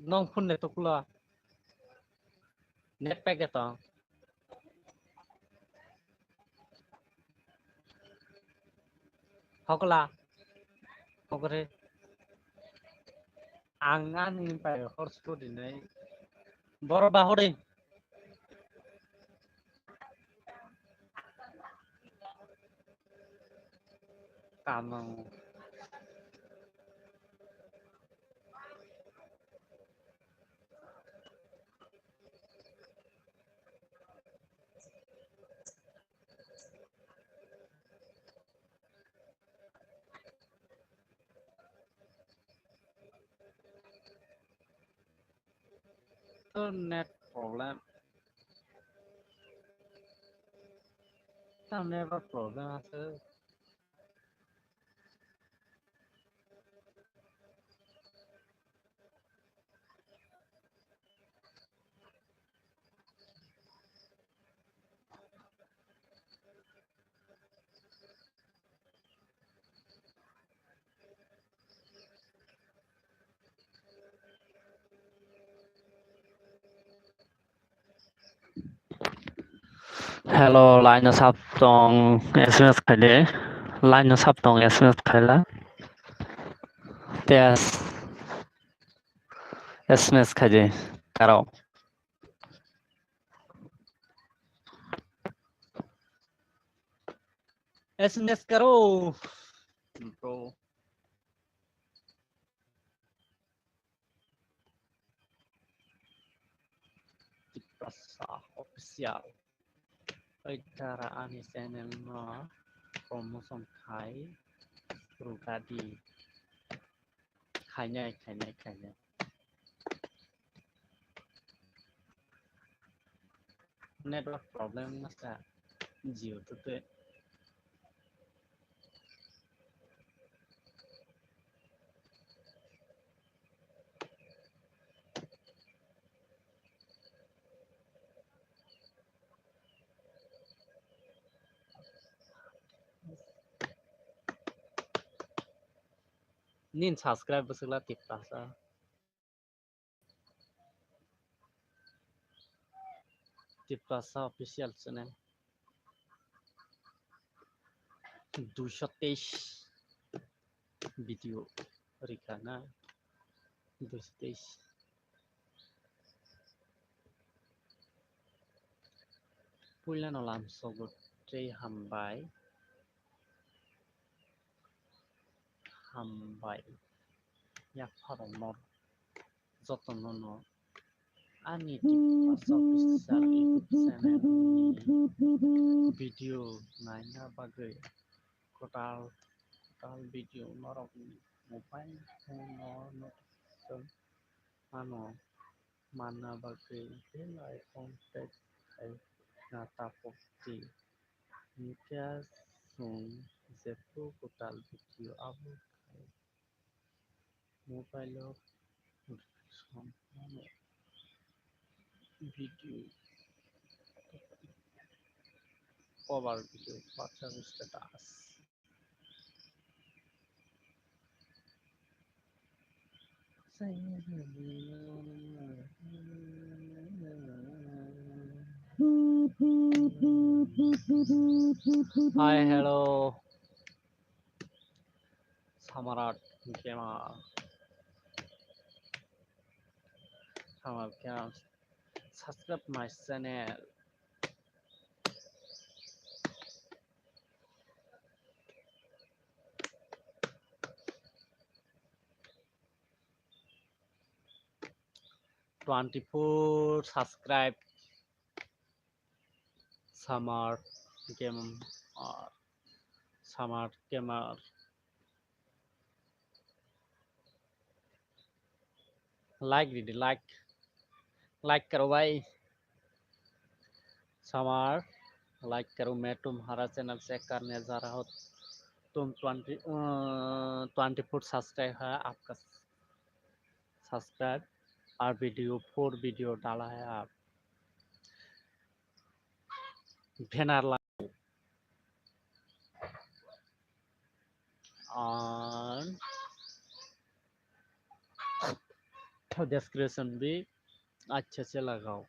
non phun này tục lo net pack to hokla hokre angan in pa horse to dinai bor ba hore kamang net problem tam never problem আছে Hello, Linus Haptong SMS Khale. Linus Haptong SMS Khale. Yes. SMS Khale. Karo. SMS karo bro Prasa official Paikaraan channel no promotion khai Rugadi khai nhai network problem masa Jio tuh nin subscribe besela tip Prasa tip Prasa official channel 223 video Rikana 223 Pulan olam sogut trei hambai yak hormor joton no ani tip Prasa official YouTube channel video naina bagai total video norok mobile no ano mana bagai belai kontek hai nata pokti nikya sung zepu total video upload hai mobile of video cover video WhatsApp status Hi, hello. Samarat Gamer. Samarat Gamer. Subscribe my channel. Twenty-four subscribe. Samarat Gamer. Samarat Gamer. Like did like करो भाई समार like करो मैं तुम्हारा channel check करने जा रहा हूँ तुम 24 सब्सक्राइब है आपका सब्सक्राइब और वीडियो 4 वीडियो डाला है आप भेनार on और डिस्क्रिप्शन भी अच्छे से लगाओ।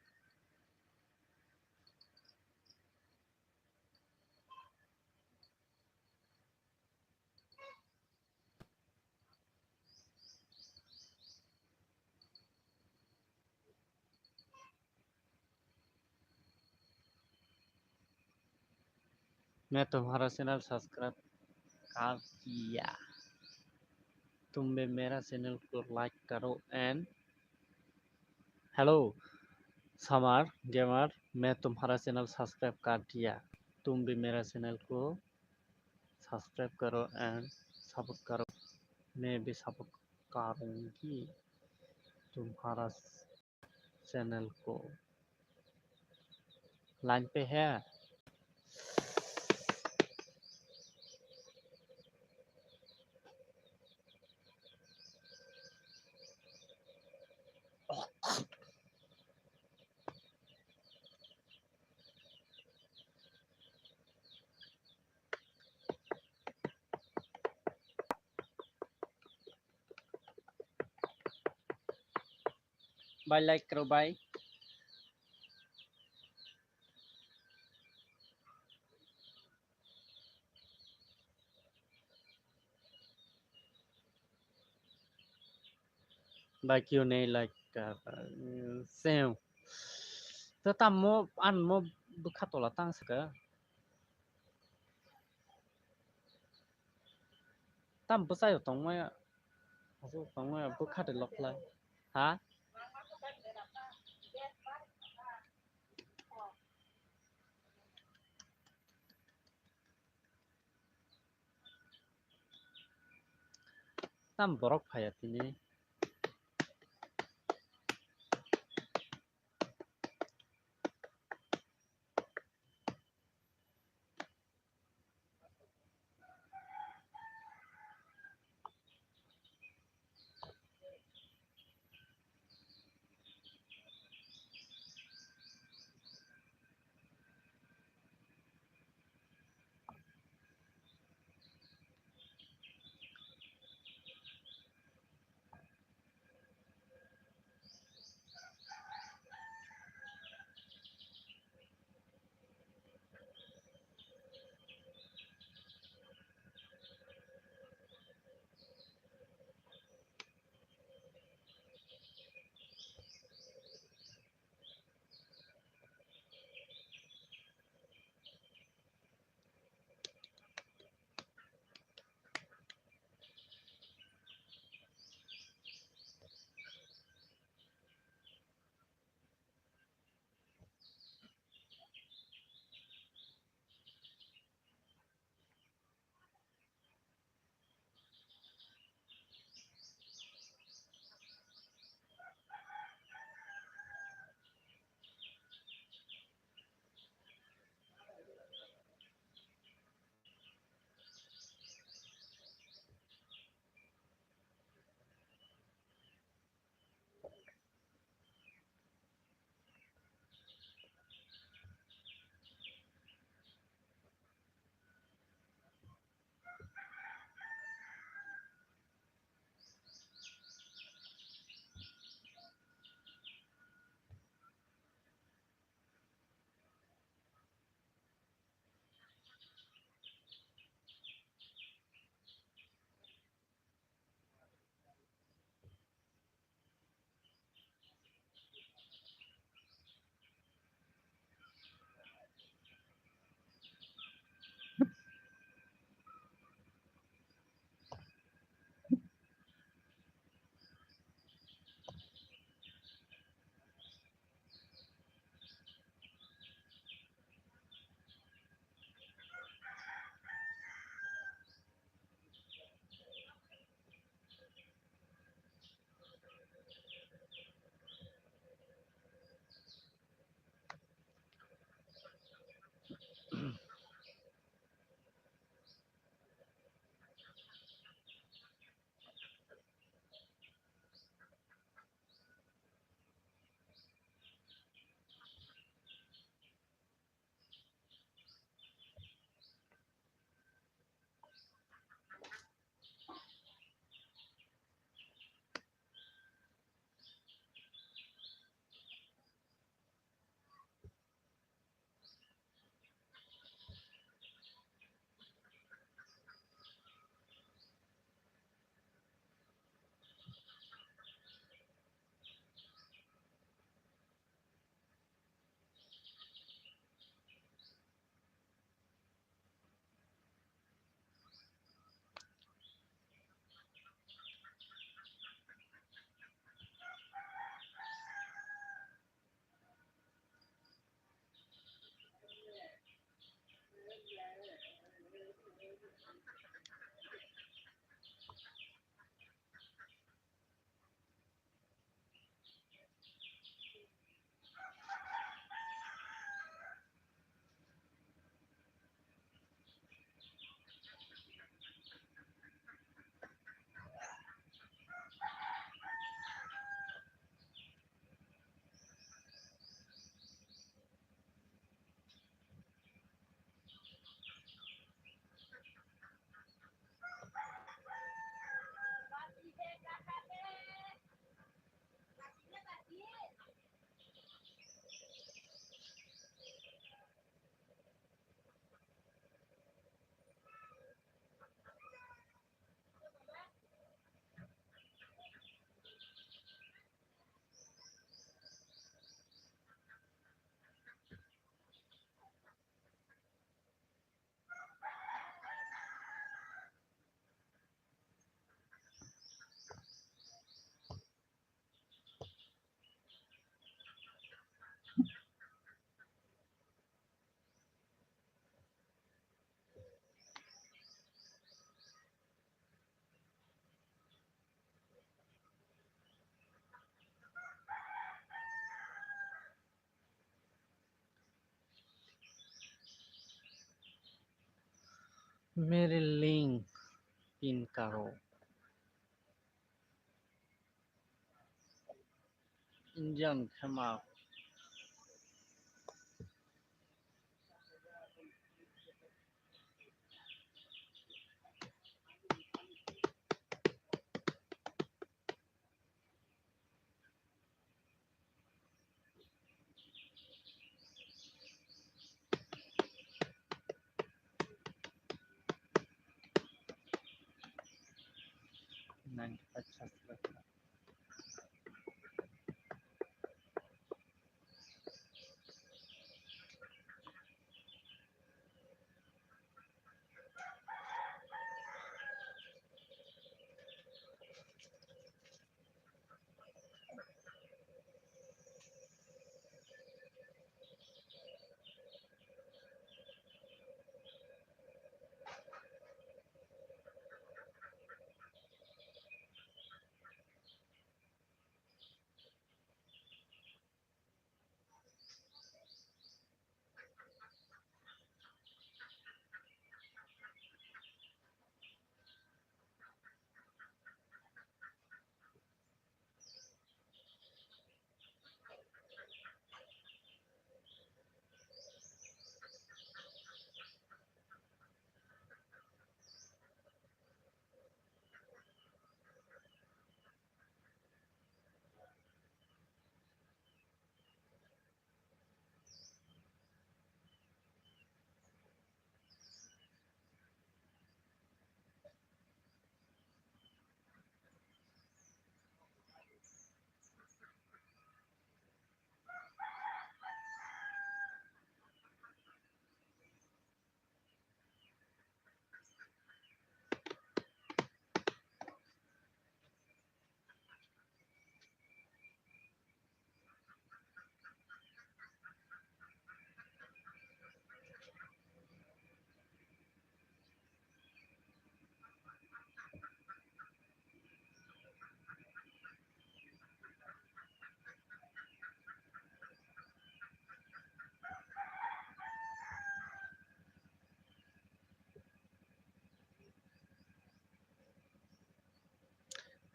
मैं तुम्हारा चैनल सब्सक्राइब कर दिया, तुम भी मेरा चैनल को लाइक करो एंड हेलो समर गेमर, मैं तुम्हारा चैनल सब्सक्राइब कर दिया, तुम भी मेरा चैनल को सब्सक्राइब करो एंड सपोर्ट करो। मैं भी सपोर्ट करूँगी तुम्हारा चैनल को। लाइन पे है। भाई लाइक करो भाई। भाई क्यों नहीं लाइक कर सेम तो तमो अनमो बुखातोला तांसका तम बुसायो तंगमाया आसो तंगमाया बुखाते लखलाय हा तम borok phaya tini मेरे लिंक पिन करो इंजन क्षमा नहीं अच्छा से रखना।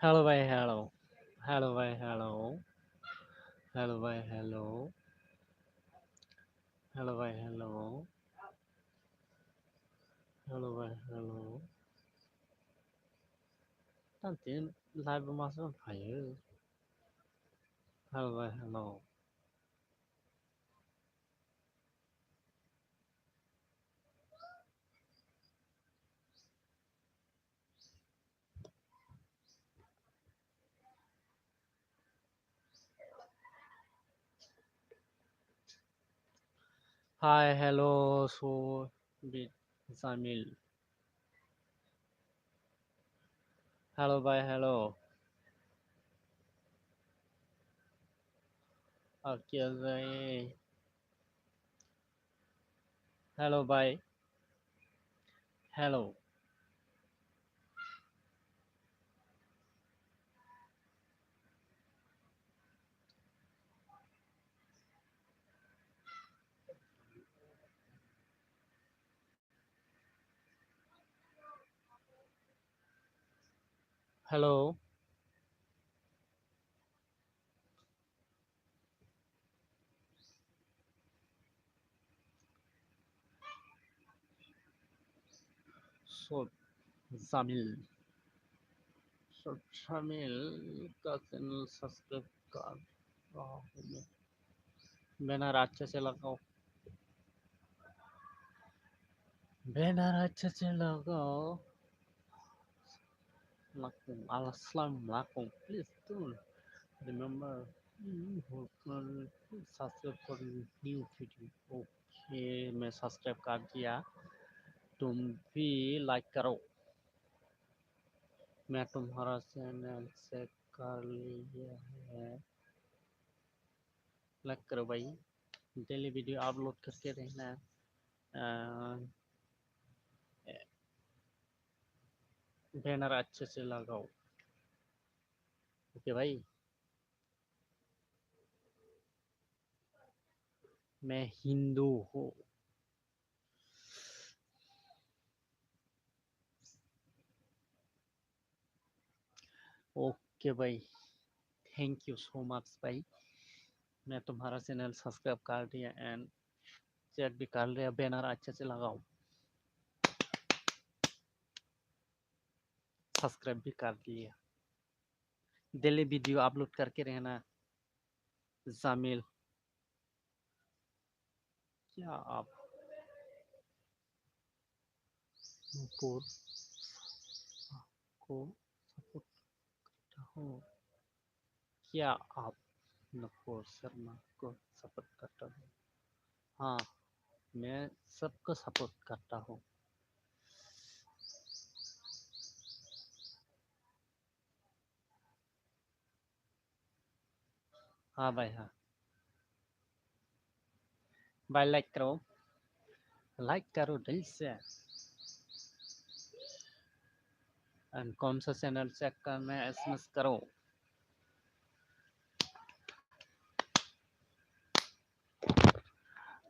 हेलो भाई हेलो हेलो भाई हेलो हेलो भाई हेलो हेलो भाई हेलो हेलो भाई hello tanti live masuk ayo hello भाई hello hi hello so bit Zamil hello भाई hello okay भाई hello भाई hello hello so Zamil so Zamil का चैनल सब्सक्राइब कर रहा हूँ मैं बैनर अच्छे से लगाओ बैनर अच्छे से लगाओ lakum assalamu alaikum please don't remember who can subscribe for new video okay मैं सब्सक्राइब कर दिया तुम भी लाइक करो मैं तुम्हारा चैनल से कर लिया है लाइक करो भाई डेली वीडियो अपलोड करके रहना बैनर अच्छे से लगाओ ओके भाई मैं हिंदू हूँ ओके भाई, थैंक यू सो मच भाई। मैं तुम्हारा चैनल सब्सक्राइब कर दिया एंड चेक भी कर लिया, बैनर अच्छे से लगाओ, सब्सक्राइब भी कर दिया। डेली वीडियो अपलोड करके रहना। जामिल, क्या आप नूपुर को सपोर्ट करते हो? क्या आप नूपुर शर्मा को सपोर्ट करते हो? हाँ, मैं सबको सपोर्ट करता हूँ। हाँ भाई, हाँ भाई, लाइक करो दिल से। एंड कौन सा चैनल चेक करना है एसएमएस करो।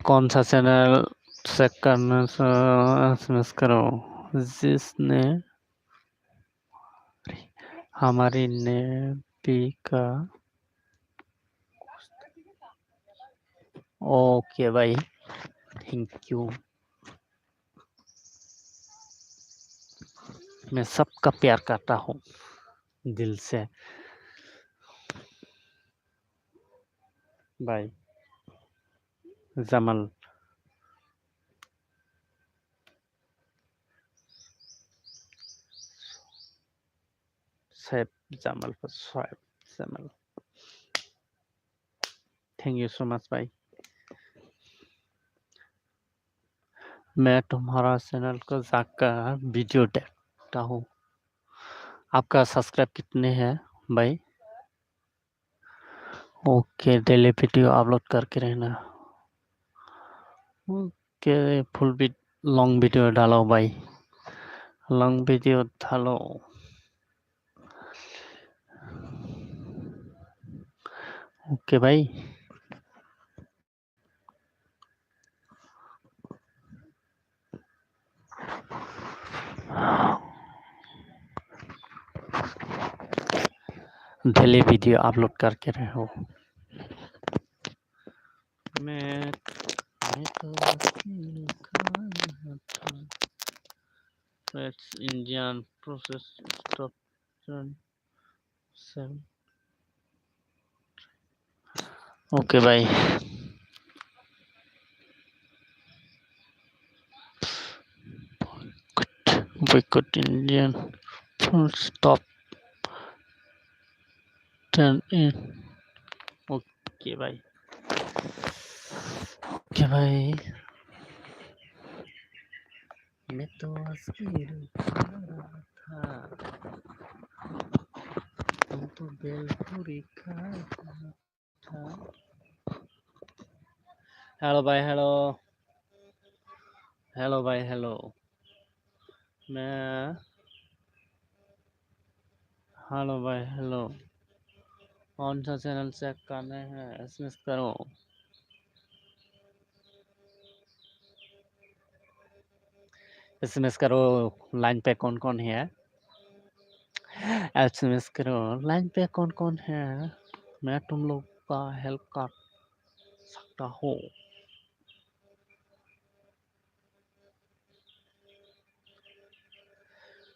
कौन सा चैनल चेक करना एसएमएस करो। जिसने हमारी नेपी का। ओके भाई, थैंक यू। मैं सबका प्यार करता हूँ दिल से भाई। जमल, सैफ जमल पर सैफ जमल, थैंक यू सो मच भाई। मैं तुम्हारा चैनल को जाकर वीडियो देखता हूँ। आपका सब्सक्राइब कितने हैं भाई? ओके, डेली वीडियो अपलोड करके रहना। ओके, फुल लॉन्ग वीडियो डालो भाई, लॉन्ग वीडियो डालो। ओके भाई, डेली वीडियो अपलोड करके रहो। मैं तो इंडियन प्रोसेस स्टॉप ओके भाई, boycott Indian full stop turn in। Okay भाई, ओके भाई। मैं तो अस्वीर खा रहा था, तुम तो बेलपूरी खा रहा था। हेलो भाई, हेलो हेलो भाई, हेलो। मैं हेलो भाई, हेलो। कौन सा चैनल चेक करना है एसएमएस करो। एसएमएस करो। लाइन पे कौन कौन है? एसएमएस करो। लाइन पे कौन कौन है? मैं तुम लोग का हेल्प कर सकता हूँ।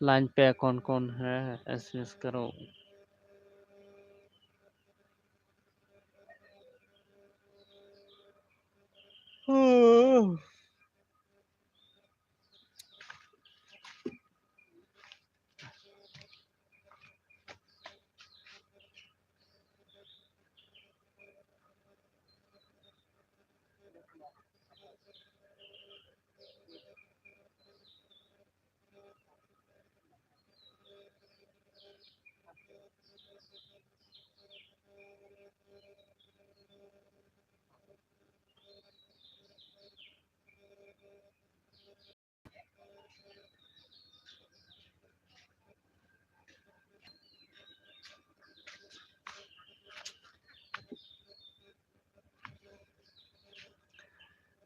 लाइन पे कौन कौन है एसएमएस करो।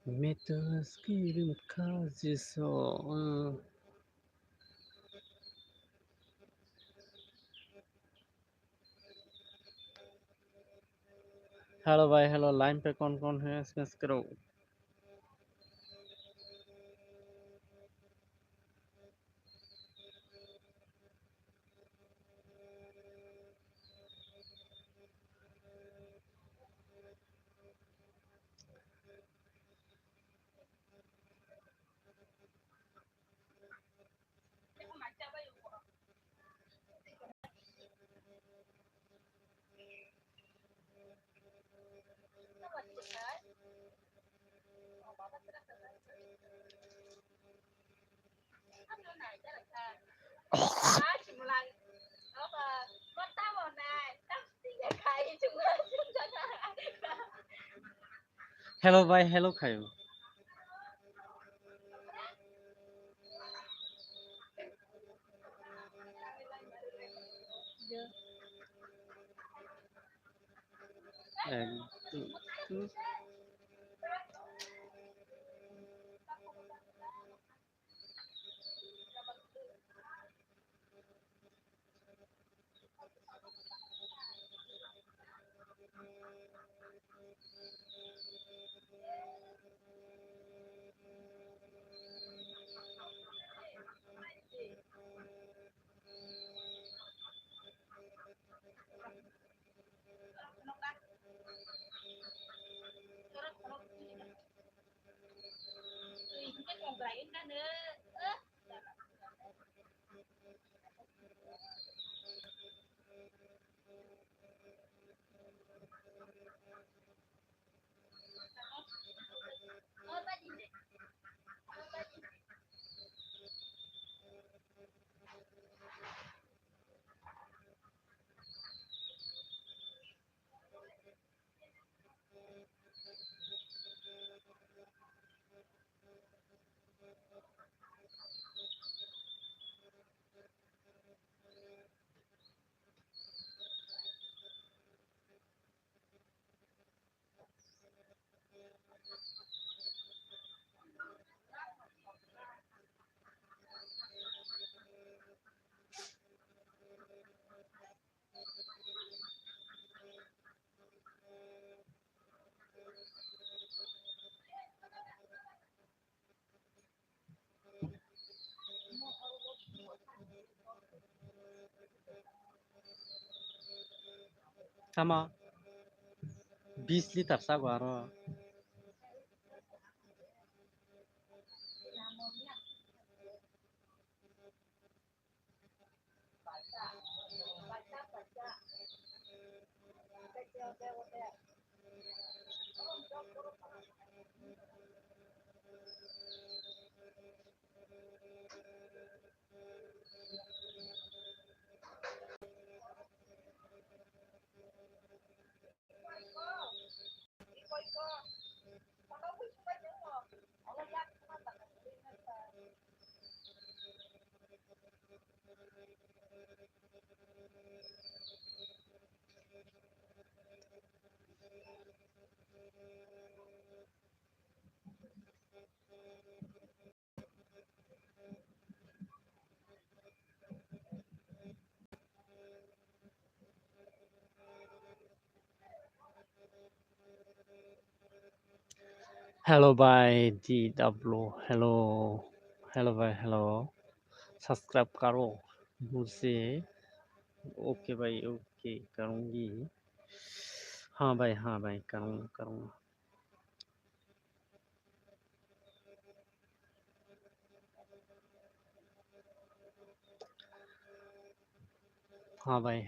मैं तो स्क्रीन का जिसो हेलो भाई हेलो, लाइन पे कौन कौन है एसएमएस करो। हेलो भाई हेलो खायो। एक दो दो। Sama 20 liter saguaro. Hello भाई DW, hello hello भाई hello, सब्सक्राइब करो मुझे। ओके भाई ओके करूँगी। हाँ भाई करूँगा करूँगा। हाँ भाई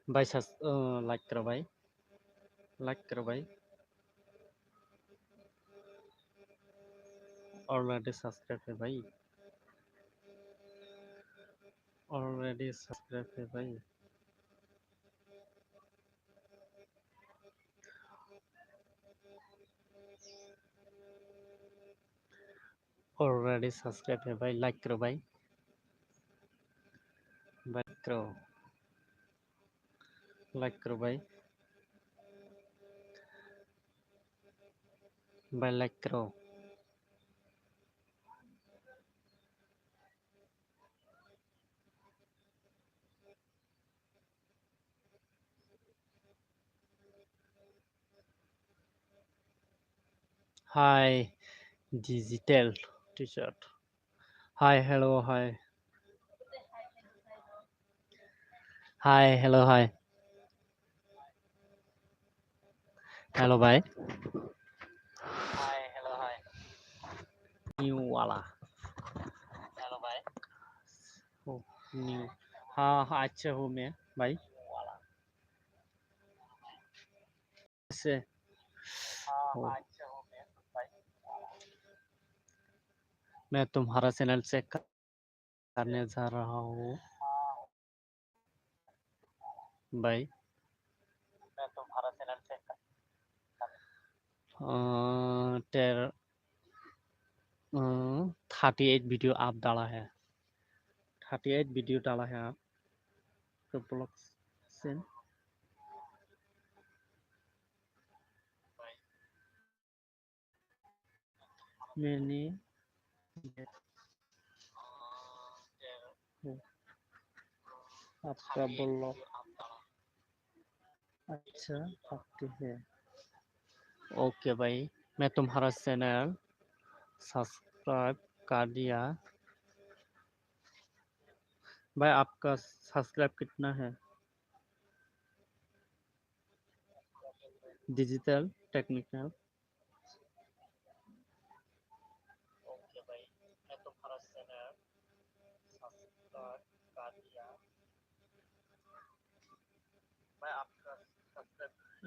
भाई लाइक करो भाई, लाइक करो भाई। ऑलरेडी सब्सक्राइब है भाई, ऑलरेडी सब्सक्राइब है भाई। ऑलरेडी सब्सक्राइब है भाई, लाइक करो भाई, लाइक करो, लाइक करो भाई, भाई लाइक करो। Hi, digital t-shirt. Hi, hello, hi. Hi, hello, hi. Hello, bhai. New वाला. Oh, new. हाँ हाँ अच्छा हूँ मैं भाई से हो मैं तुम्हारा चैनल चेक करने जा रहा हूँ भाई 38 वीडियो आप डाला है 38 वीडियो डाला है आप तो ब्लॉग से मैंने आपका ब्लॉग अच्छा लगती है ओके भाई मैं तुम्हारा चैनल सब्सक्राइब कर दिया भाई आपका सब्सक्राइब कितना है digital technical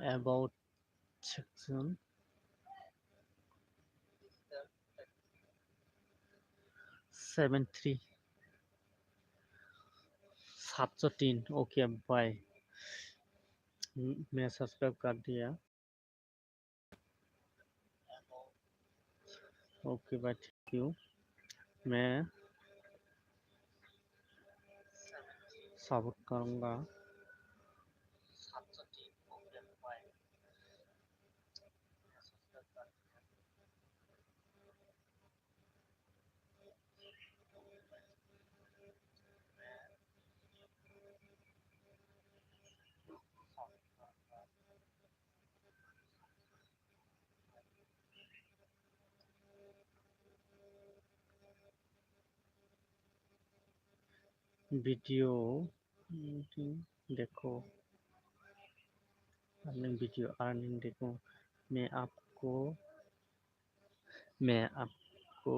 about section 73 703 okay भाई मैं सब्सक्राइब कर दिया ओके भाई थैंक यू मैं सपोर्ट करूँगा वीडियो देखो अर्निंग वीडियो अर्निंग देखो मैं आपको मैं आपको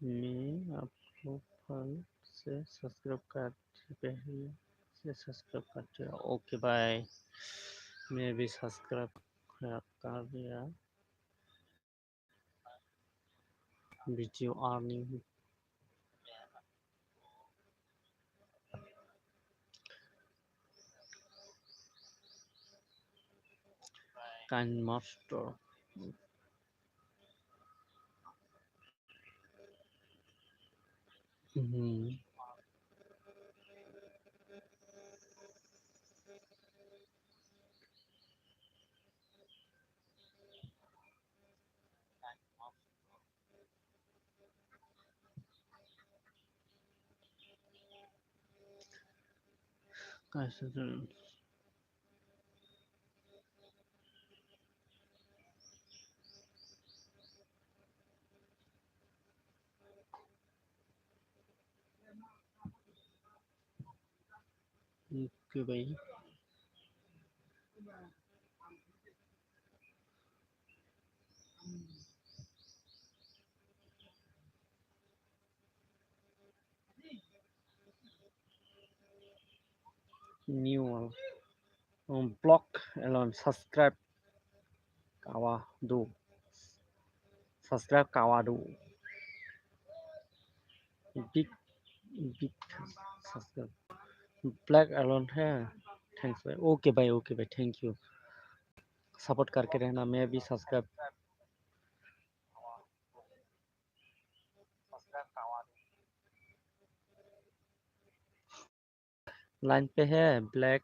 मैं आपको फल से सब्सक्राइब कर पहले से सब्सक्राइब करते हो ओके बाय मैं भी सब्सक्राइब कर दिया video earning kind master okay भाई न्यू ब्लॉक एलोन कावा दो सब्सक्राइब कावा दो बिग बिग सब्सक्राइब ब्लैक एलोन है थैंक्स भाई ओके भाई थैंक यू सपोर्ट करके रहना मैं भी सब्सक्राइब लाइन पे है ब्लैक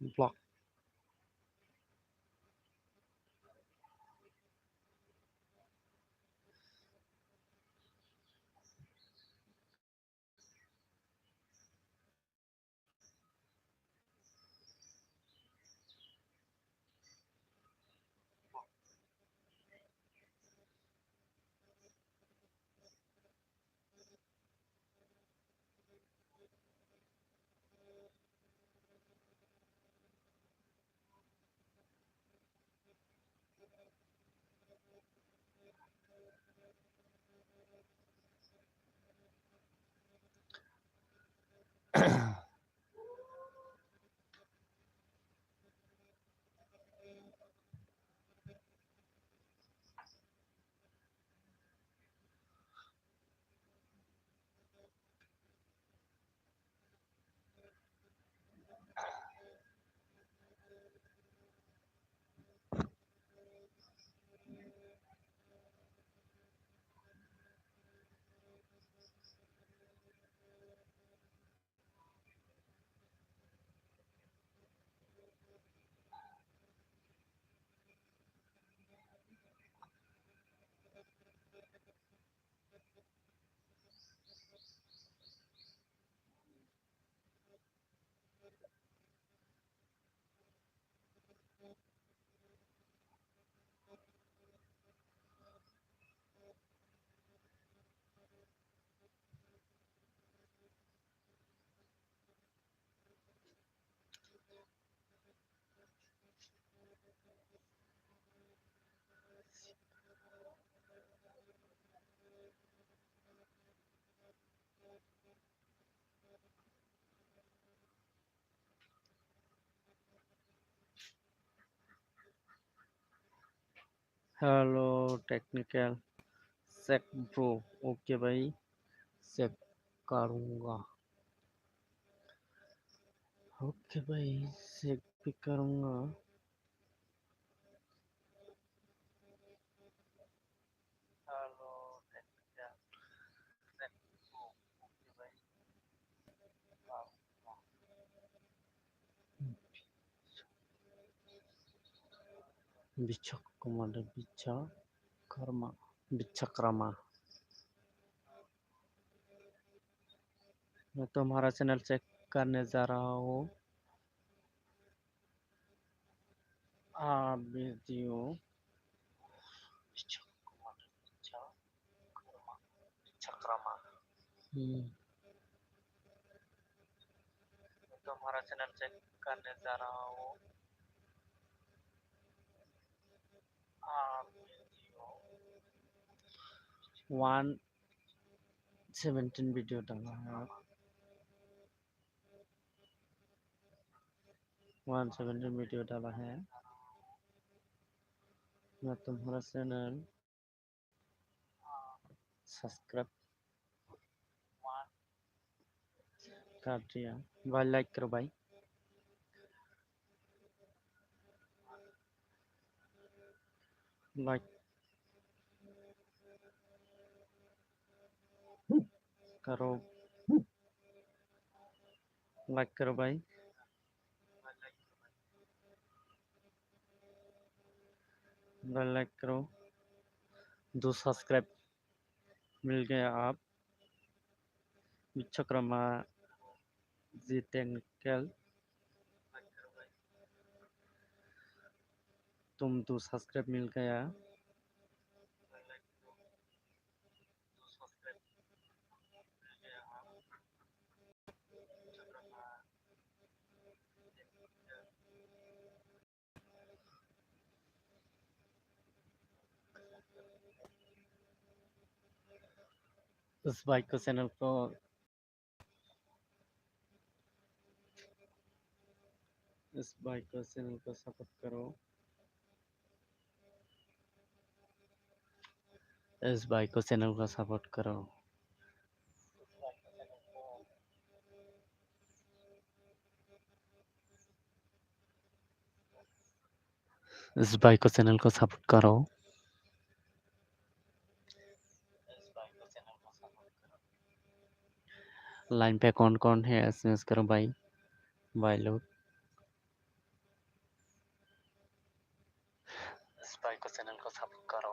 ब्लॉक। हेलो टेक्निकल सेक ब्रो। ओके भाई, सेक करूँगा। ओके भाई, सेक भी करूँगा। हेलो टेक्निकल सेक ब्रो। ओके भाई, बिच्छक कमांडर बिच्छा कर्मा बिच्छक्रमा। मैं तुम्हारा चैनल चेक करने जा रहा हूँ। वीडियो बिच्छक कमांडर बिच्छा कर्मा बिच्छक्रमा। मैं तुम्हारा चैनल चेक करने जा रहा हूँ। वीडियो 117 वीडियो डाला है। 117 वीडियो डाला है। मैं तुम्हारा चैनल सब्सक्राइब कर दिया। भाई लाइक करो भाई। लाइक करो, लाइक करो भाई। भाई लाइक करो। 2 सब्सक्राइब मिल गया आप। विश्वकर्मा जी टेक्निकल, तुम 2 सब्सक्राइब मिल गया। उस भाई को चैनल को सपोर्ट करो। इस भाई को चैनल को सपोर्ट करो। इस भाई को चैनल को सपोर्ट करो। लाइन पे कौन कौन है एसएमएस करो भाई। भाई लोग भाई को चैनल को सब्सक्राइब करो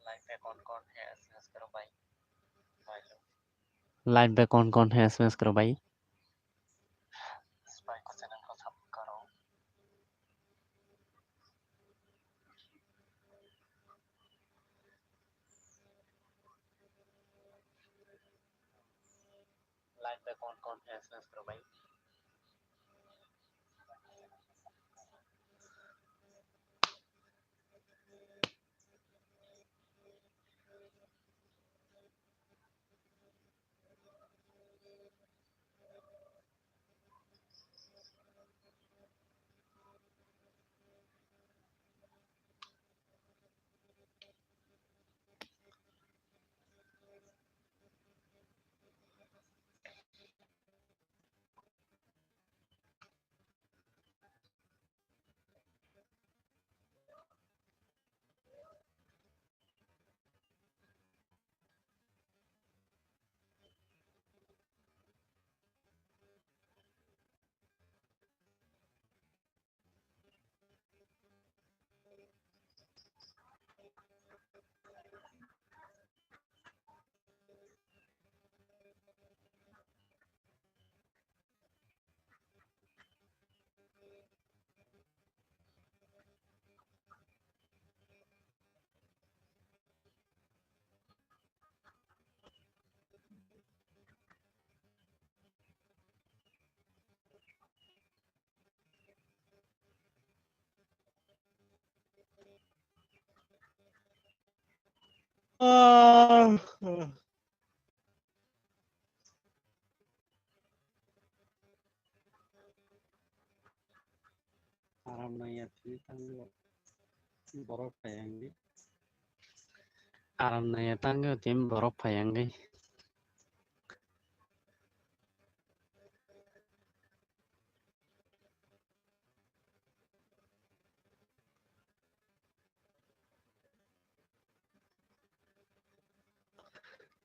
लाइव पे कौन-कौन है एसएमएस करो भाई लाइव पे कौन-कौन है एसएमएस करो भाई भाई को चैनल को सब्सक्राइब करो लाइव पे कौन-कौन है एसएमएस करो भाई आराम नहीं आती तंग बरफ पाएंगे आराम नहीं तंग तीन बरफ पाएंगे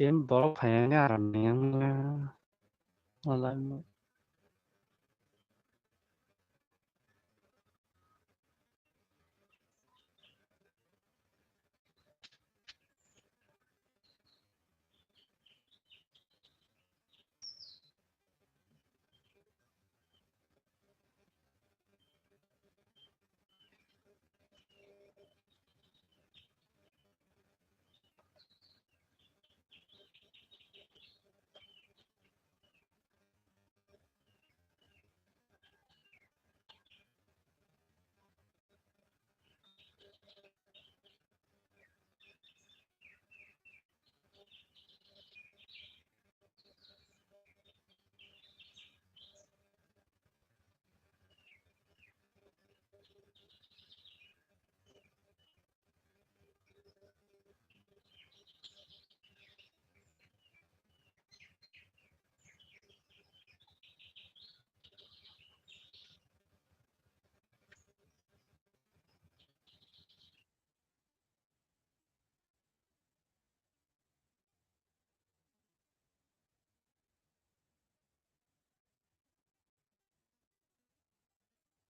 तीन बरफ पाएंगे आराम नहीं